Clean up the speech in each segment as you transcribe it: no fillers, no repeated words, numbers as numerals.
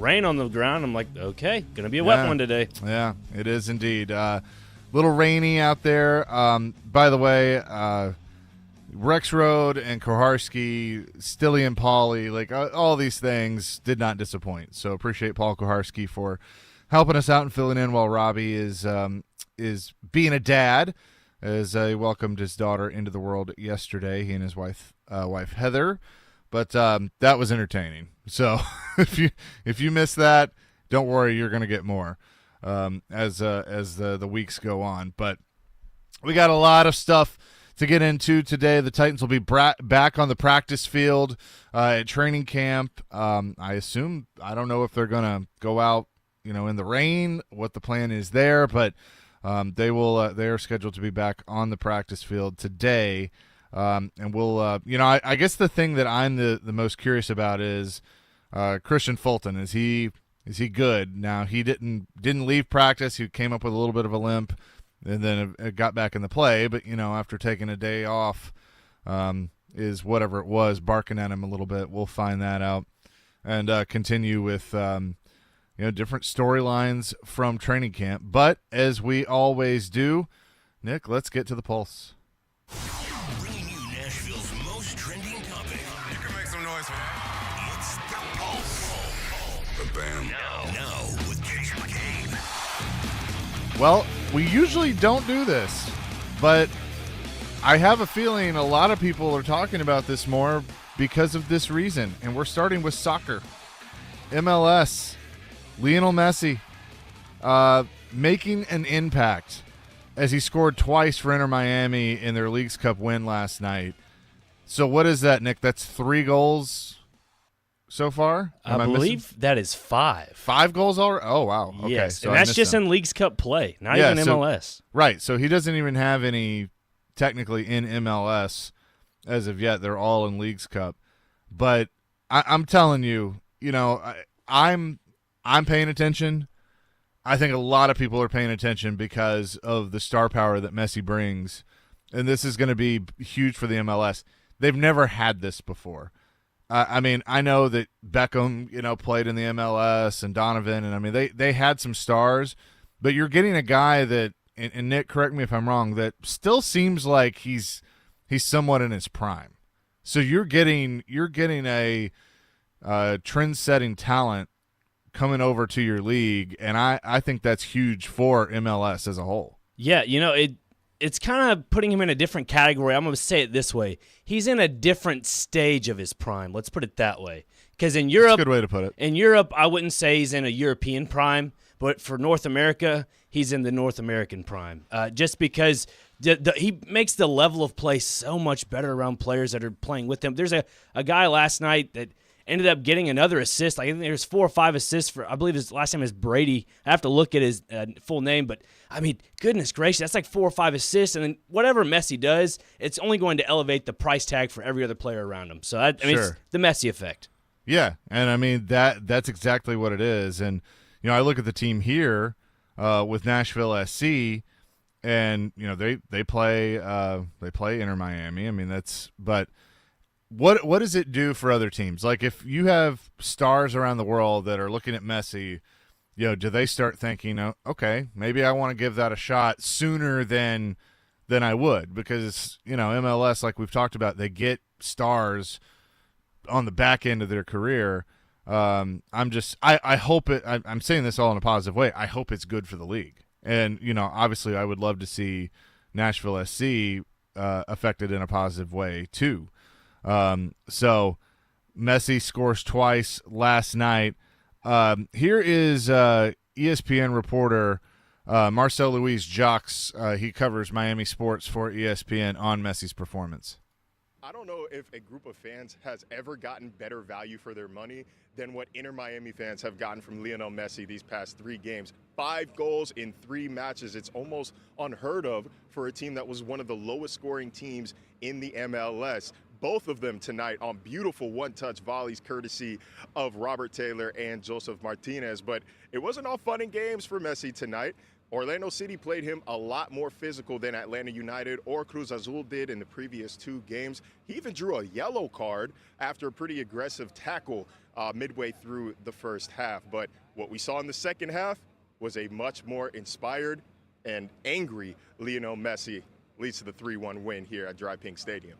rain on the ground. I'm like, okay, going to be a wet one today. Yeah, it is indeed. Little rainy out there. By the way, Rex Road and Koharski, Stilly and Pauly, like all these things did not disappoint. So appreciate Paul Koharski for helping us out and filling in while Robbie is being a dad, as he welcomed his daughter into the world yesterday. He and his wife Heather. But that was entertaining. So if you missed that, don't worry, you're going to get more as the weeks go on. But we got a lot of stuff to get into today. The Titans will be back on the practice field at training camp. I assume, I don't know if they're going to go out, in the rain, what the plan is there, but they are scheduled to be back on the practice field today. And we'll, I guess the thing that I'm the most curious about is Christian Fulton. Is he good? Now, he didn't leave practice. He came up with a little bit of a limp, and then it got back in the play. But after taking a day off, is whatever it was barking at him a little bit. We'll find that out and continue with different storylines from training camp. But as we always do, Nick, let's get to the pulse. Bringing you Nashville's most trending topic. You can make some noise for that. It's the Pulse. The band. Now with Jason McCabe. Well, we usually don't do this, but I have a feeling a lot of people are talking about this more because of this reason. And we're starting with soccer. MLS. Lionel Messi making an impact as he scored twice for Inter Miami in their Leagues Cup win last night. So what is that, Nick? That's 3 goals so far? I believe that is 5. 5 goals already? Oh, wow. Okay. Yes, so and that's just in Leagues Cup play, not even MLS. Right, so he doesn't even have any technically in MLS as of yet. They're all in Leagues Cup. But I'm telling you, I'm paying attention. I think a lot of people are paying attention because of the star power that Messi brings, and this is going to be huge for the MLS. They've never had this before. I mean, I know that Beckham, played in the MLS, and Donovan, and they had some stars, but you're getting a guy that, and Nick, correct me if I'm wrong, that still seems like he's somewhat in his prime. So you're getting a trend-setting talent coming over to your league, and I think that's huge for MLS as a whole. Yeah, it's kind of putting him in a different category. I'm going to say it this way. He's in a different stage of his prime. Let's put it that way. Because in Europe, that's a good way to put it. In Europe, I wouldn't say he's in a European prime, but for North America, he's in the North American prime. Just because he makes the level of play so much better around players that are playing with him. There's a guy last night that ended up getting another assist. I think there's 4 or 5 assists for, I believe his last name is Brady. I have to look at his full name, but goodness gracious, that's like 4 or 5 assists. And then whatever Messi does, it's only going to elevate the price tag for every other player around him. So it's the Messi effect. Yeah, and that's exactly what it is. And I look at the team here with Nashville SC, and they play Inter Miami. But what does it do for other teams? Like, if you have stars around the world that are looking at Messi, do they start thinking, oh, okay, maybe I want to give that a shot sooner than I would? Because, MLS, like we've talked about, they get stars on the back end of their career. I hope it – I'm saying this all in a positive way. I hope it's good for the league. And, obviously I would love to see Nashville SC affected in a positive way too. So Messi scores twice last night. Here is ESPN reporter Marcel Louis Jacques. He covers Miami sports for ESPN on Messi's performance. I don't know if a group of fans has ever gotten better value for their money than what Inter Miami fans have gotten from Lionel Messi these past 3 games. 5 goals in 3 matches. It's almost unheard of for a team that was one of the lowest scoring teams in the MLS. Both of them tonight on beautiful one-touch volleys courtesy of Robert Taylor and Joseph Martinez. But it wasn't all fun and games for Messi tonight. Orlando City played him a lot more physical than Atlanta United or Cruz Azul did in the previous 2 games. He even drew a yellow card after a pretty aggressive tackle midway through the first half. But what we saw in the second half was a much more inspired and angry Lionel Messi, leads to the 3-1 win here at Dry Pink Stadium.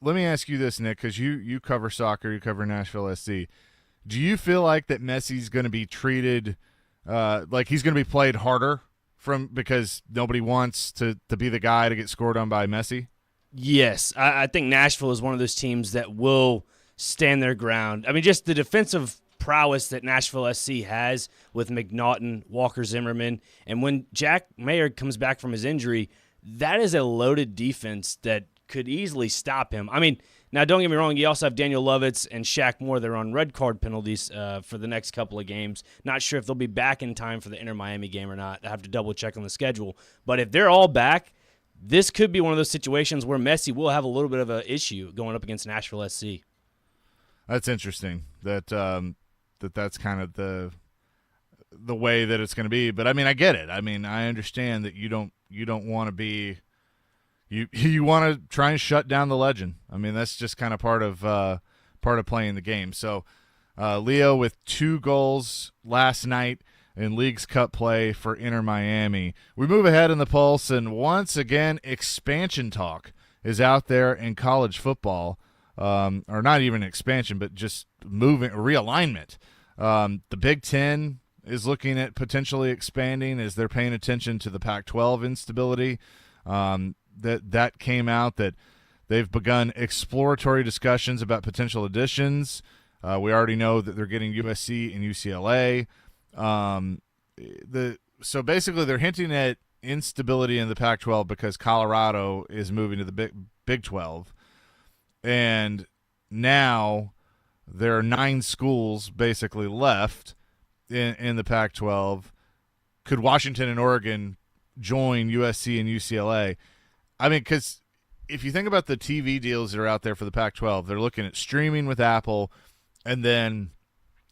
Let me ask you this, Nick, because you cover soccer, you cover Nashville SC. Do you feel like that Messi's going to be treated like he's going to be played harder because nobody wants to be the guy to get scored on by Messi? Yes, I think Nashville is one of those teams that will stand their ground. I mean, just the defensive prowess that Nashville SC has with McNaughton, Walker Zimmerman, and when Jack Mayer comes back from his injury, that is a loaded defense that could easily stop him. I mean, now don't get me wrong, you also have Daniel Lovitz and Shaq Moore that are on red card penalties for the next couple of games. Not sure if they'll be back in time for the Inter-Miami game or not. I have to double-check on the schedule. But if they're all back, this could be one of those situations where Messi will have a little bit of an issue going up against Nashville SC. That's interesting. That's kind of the way that it's going to be. But I mean, I get it. I mean, I understand that you don't want to be you want to try and shut down the legend. I mean, that's just kind of part of playing the game. So Leo with 2 goals last night in Leagues Cup play for Inter Miami. We move ahead in the pulse, and once again, expansion talk is out there in college football, or not even expansion, but just realignment. The Big Ten is looking at potentially expanding as they're paying attention to the Pac-12 instability. That came out that they've begun exploratory discussions about potential additions. We already know that they're getting USC and UCLA. So basically they're hinting at instability in the Pac-12 because Colorado is moving to the Big 12. And now there are 9 schools basically left in the Pac-12. Could Washington and Oregon join USC and UCLA? I mean, because if you think about the TV deals that are out there for the Pac-12, they're looking at streaming with Apple, and then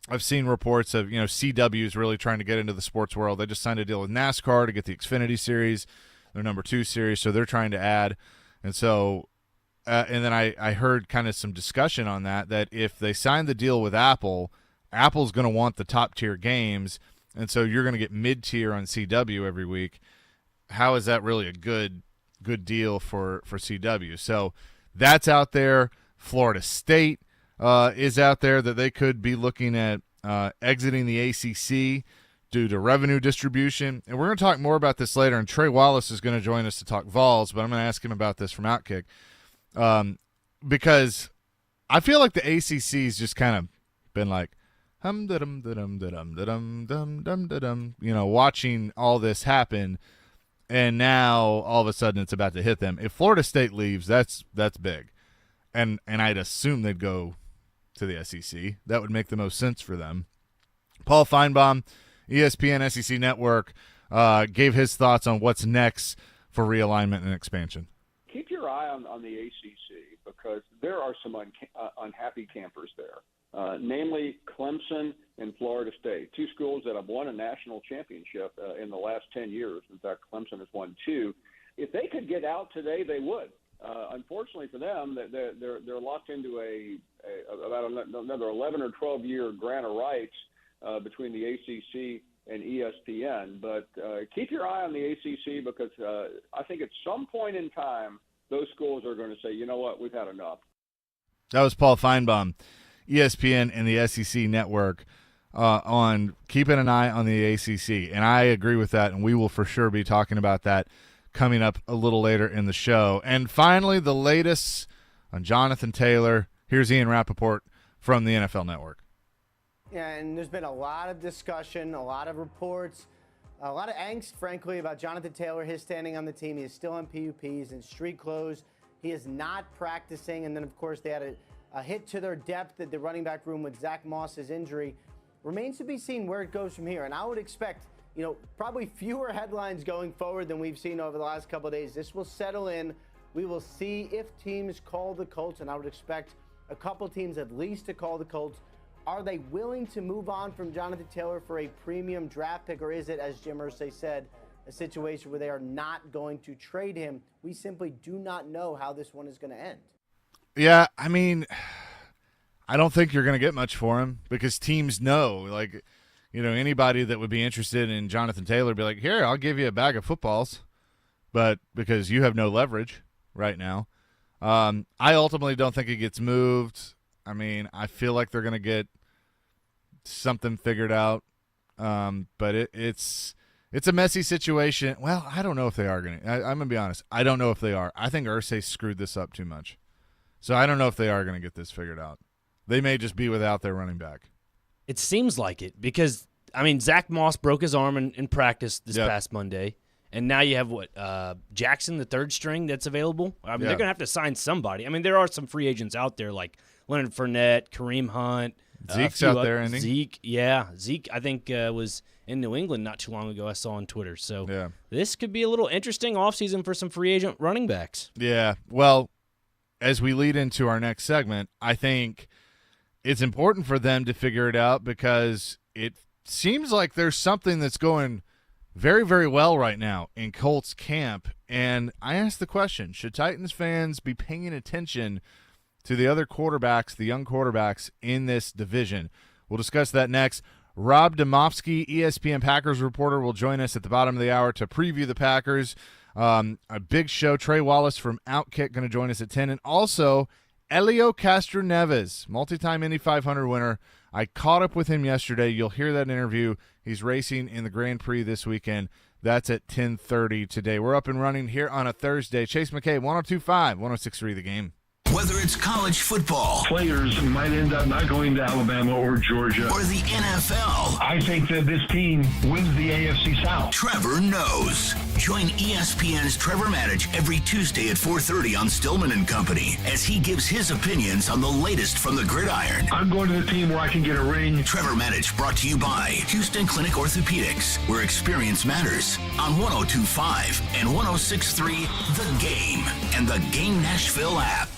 I've seen reports of, CW is really trying to get into the sports world. They just signed a deal with NASCAR to get the Xfinity Series, their number 2 series, so they're trying to add. And so and then I heard kind of some discussion on that if they sign the deal with Apple, Apple's going to want the top-tier games, and so you're going to get mid-tier on CW every week. How is that really a good deal for CW? So that's out there. Florida State is out there that they could be looking at exiting the ACC due to revenue distribution. And we're going to talk more about this later, and Trey Wallace is going to join us to talk Vols, but I'm going to ask him about this from Outkick because I feel like the ACC has just kind of been like, watching all this happen. And now all of a sudden it's about to hit them. If Florida State leaves, that's big, and I'd assume they'd go to the SEC. That would make the most sense for them. Paul Feinbaum, ESPN SEC Network, gave his thoughts on what's next for realignment and expansion. Keep your eye on the ACC because there are some unhappy campers there, namely Clemson and Florida State, 2 schools that have won a national championship in the last 10 years. In fact, Clemson has won 2. If they could get out today, they would. Unfortunately for them, they're locked into about another 11 or 12 year grant of rights between the ACC and ESPN. But keep your eye on the ACC because I think at some point in time, those schools are going to say, you know what, we've had enough. That was Paul Feinbaum, ESPN and the SEC Network, on keeping an eye on the ACC. And I agree with that, and we will for sure be talking about that coming up a little later in the show. And finally, the latest on Jonathan Taylor. Here's Ian Rappaport from the NFL Network. Yeah, and there's been a lot of discussion, a lot of reports, a lot of angst, frankly, about Jonathan Taylor, his standing on the team. He is still on PUP. He's in street clothes. He is not practicing. And then, of course, they had a hit to their depth at the running back room with Zach Moss's injury. Remains to be seen where it goes from here. And I would expect, probably fewer headlines going forward than we've seen over the last couple of days. This will settle in. We will see if teams call the Colts, and I would expect a couple teams at least to call the Colts. Are they willing to move on from Jonathan Taylor for a premium draft pick, or is it, as Jim Irsay said, a situation where they are not going to trade him? We simply do not know how this one is going to end. Yeah, I mean, I don't think you're going to get much for him because teams know, like, anybody that would be interested in Jonathan Taylor would be like, here, I'll give you a bag of footballs, but because you have no leverage right now. I ultimately don't think he gets moved. I mean, I feel like they're going to get something figured out, but it's a messy situation. Well, I don't know if they are going to. I'm going to be honest. I don't know if they are. I think Irsay screwed this up too much. So I don't know if they are going to get this figured out. They may just be without their running back. It seems like it because, I mean, Zach Moss broke his arm in practice this past Monday, and now you have, Jackson, the third string that's available? I mean, they're going to have to sign somebody. I mean, there are some free agents out there like Leonard Fournette, Kareem Hunt. Zeke's out there, isn't he? Zeke, I think, was in New England not too long ago, I saw on Twitter. So this could be a little interesting offseason for some free agent running backs. Yeah, well, as we lead into our next segment, I think it's important for them to figure it out because it seems like there's something that's going very, very well right now in Colts camp. And I asked the question, should Titans fans be paying attention to the other quarterbacks, the young quarterbacks in this division? We'll discuss that next. Rob Domofsky, ESPN Packers reporter, will join us at the bottom of the hour to preview the Packers. A big show. Trey Wallace from Outkick going to join us at 10. And also, Elio Castroneves, multi-time Indy 500 winner. I caught up with him yesterday. You'll hear that interview. He's racing in the Grand Prix this weekend. That's at 10:30 today. We're up and running here on a Thursday. Chase McCabe, 102.5, 106.3 The Game. Whether it's college football, players might end up not going to Alabama or Georgia, or the NFL, I think that this team wins the AFC South. Trevor knows. Join ESPN's Trevor Maddich every Tuesday at 4:30 on Stillman and Company as he gives his opinions on the latest from the gridiron. I'm going to the team where I can get a ring. Trevor Maddich brought to you by Houston Clinic Orthopedics, where experience matters, on 102.5 and 106.3 The Game and the Game Nashville app.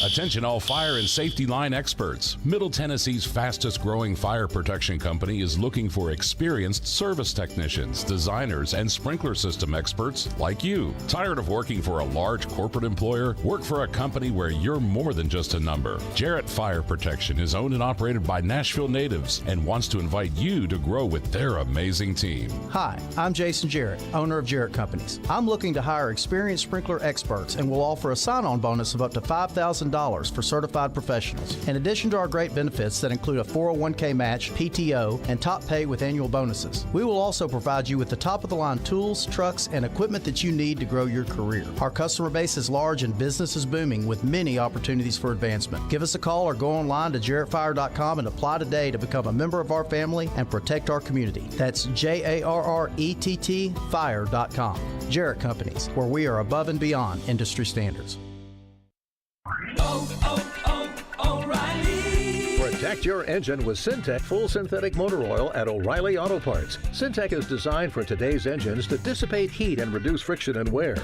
Attention all fire and safety line experts. Middle Tennessee's fastest growing fire protection company is looking for experienced service technicians, designers, and sprinkler system experts like you. Tired of working for a large corporate employer? Work for a company where you're more than just a number. Jarrett Fire Protection is owned and operated by Nashville natives and wants to invite you to grow with their amazing team. Hi, I'm Jason Jarrett, owner of Jarrett Companies. I'm looking to hire experienced sprinkler experts and will offer a sign-on bonus of up to $5,000 for certified professionals. In addition to our great benefits that include a 401k match, PTO, and top pay with annual bonuses, we will also provide you with the top-of-the-line tools, trucks, and equipment that you need to grow your career. Our customer base is large and business is booming with many opportunities for advancement. Give us a call or go online to jarrettfire.com and apply today to become a member of our family and protect our community. That's JARRETT fire.com. Jarrett Companies, where we are above and beyond industry standards. O'Reilly. Protect your engine with Syntec Full Synthetic Motor Oil at O'Reilly Auto Parts. Syntec is designed for today's engines to dissipate heat and reduce friction and wear.